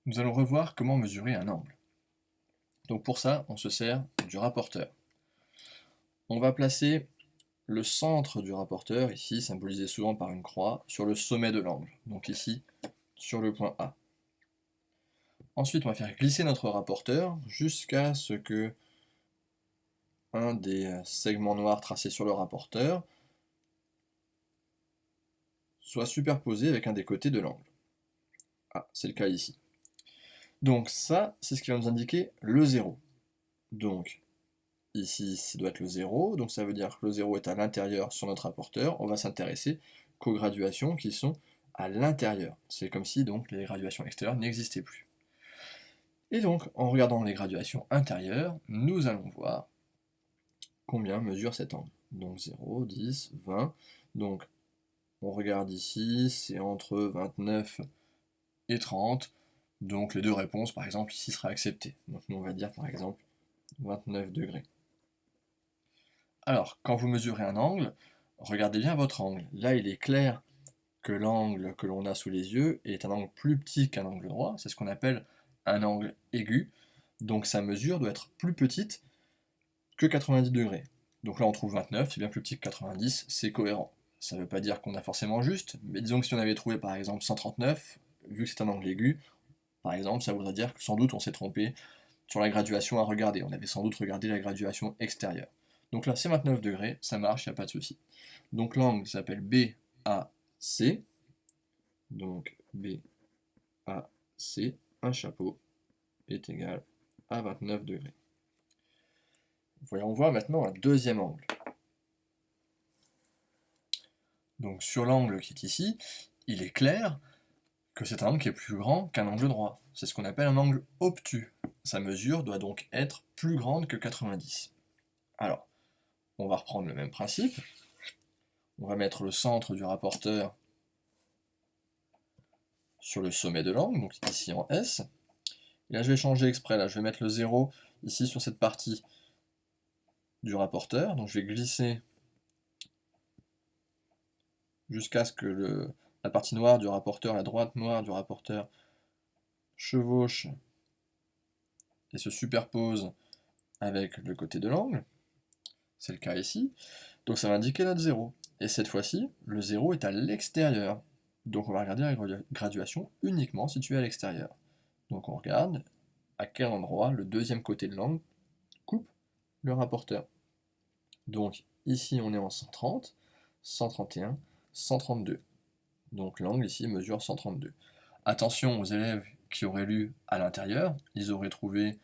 Nous allons revoir comment mesurer un angle. Donc pour ça, on se sert du rapporteur. On va placer le centre du rapporteur, ici symbolisé souvent par une croix, sur le sommet de l'angle, donc ici sur le point A. Ensuite, on va faire glisser notre rapporteur jusqu'à ce que un des segments noirs tracés sur le rapporteur soit superposé avec un des côtés de l'angle. Ah, c'est le cas ici. Donc ça, c'est ce qui va nous indiquer le 0. Donc ici, ça doit être le 0, donc ça veut dire que le 0 est à l'intérieur sur notre rapporteur. On va s'intéresser qu'aux graduations qui sont à l'intérieur. C'est comme si donc les graduations extérieures n'existaient plus. Et donc, en regardant les graduations intérieures, nous allons voir combien mesure cet angle. Donc 0, 10, 20. Donc on regarde ici, c'est entre 29 et 30. Donc les deux réponses, par exemple, ici sera acceptée. Donc nous on va dire par exemple 29 degrés. Alors, quand vous mesurez un angle, regardez bien votre angle. Là, il est clair que l'angle que l'on a sous les yeux est un angle plus petit qu'un angle droit. C'est ce qu'on appelle un angle aigu. Donc sa mesure doit être plus petite que 90 degrés. Donc là, on trouve 29, c'est bien plus petit que 90, c'est cohérent. Ça ne veut pas dire qu'on a forcément juste, mais disons que si on avait trouvé par exemple 139, vu que c'est un angle aigu, par exemple, ça voudrait dire que sans doute on s'est trompé sur la graduation à regarder. On avait sans doute regardé la graduation extérieure. Donc là, c'est 29 degrés, ça marche, il n'y a pas de souci. Donc l'angle s'appelle BAC. Donc BAC, un chapeau, est égal à 29 degrés. Voyons voir maintenant un deuxième angle. Donc sur l'angle qui est ici, il est clair que c'est un angle qui est plus grand qu'un angle droit. C'est ce qu'on appelle un angle obtus. Sa mesure doit donc être plus grande que 90. Alors, on va reprendre le même principe. On va mettre le centre du rapporteur sur le sommet de l'angle, donc ici en S. Et là, je vais changer exprès. Là, je vais mettre le 0 ici sur cette partie du rapporteur. Donc, je vais glisser jusqu'à ce que la partie noire du rapporteur, la droite noire du rapporteur, chevauche et se superpose avec le côté de l'angle. C'est le cas ici. Donc ça va indiquer notre 0. Et cette fois-ci, le 0 est à l'extérieur. Donc on va regarder la graduation uniquement située à l'extérieur. Donc on regarde à quel endroit le deuxième côté de l'angle coupe le rapporteur. Donc ici on est en 130, 131, 132. Donc l'angle ici mesure 132. Attention aux élèves qui auraient lu à l'intérieur, ils auraient trouvé,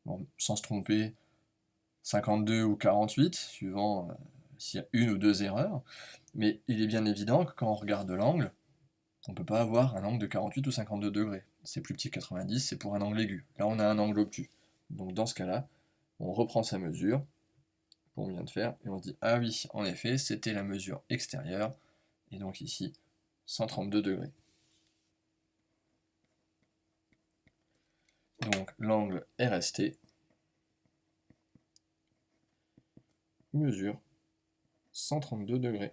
bon, sans se tromper, 52 ou 48, suivant s'il y a une ou deux erreurs. Mais il est bien évident que quand on regarde l'angle, on ne peut pas avoir un angle de 48 ou 52 degrés. C'est plus petit que 90, c'est pour un angle aigu. Là, on a un angle obtus. Donc dans ce cas-là, on reprend sa mesure qu'on vient de faire, et on se dit, ah oui, en effet, c'était la mesure extérieure, et donc ici, 132 degrés. Donc l'angle RST mesure 132 degrés.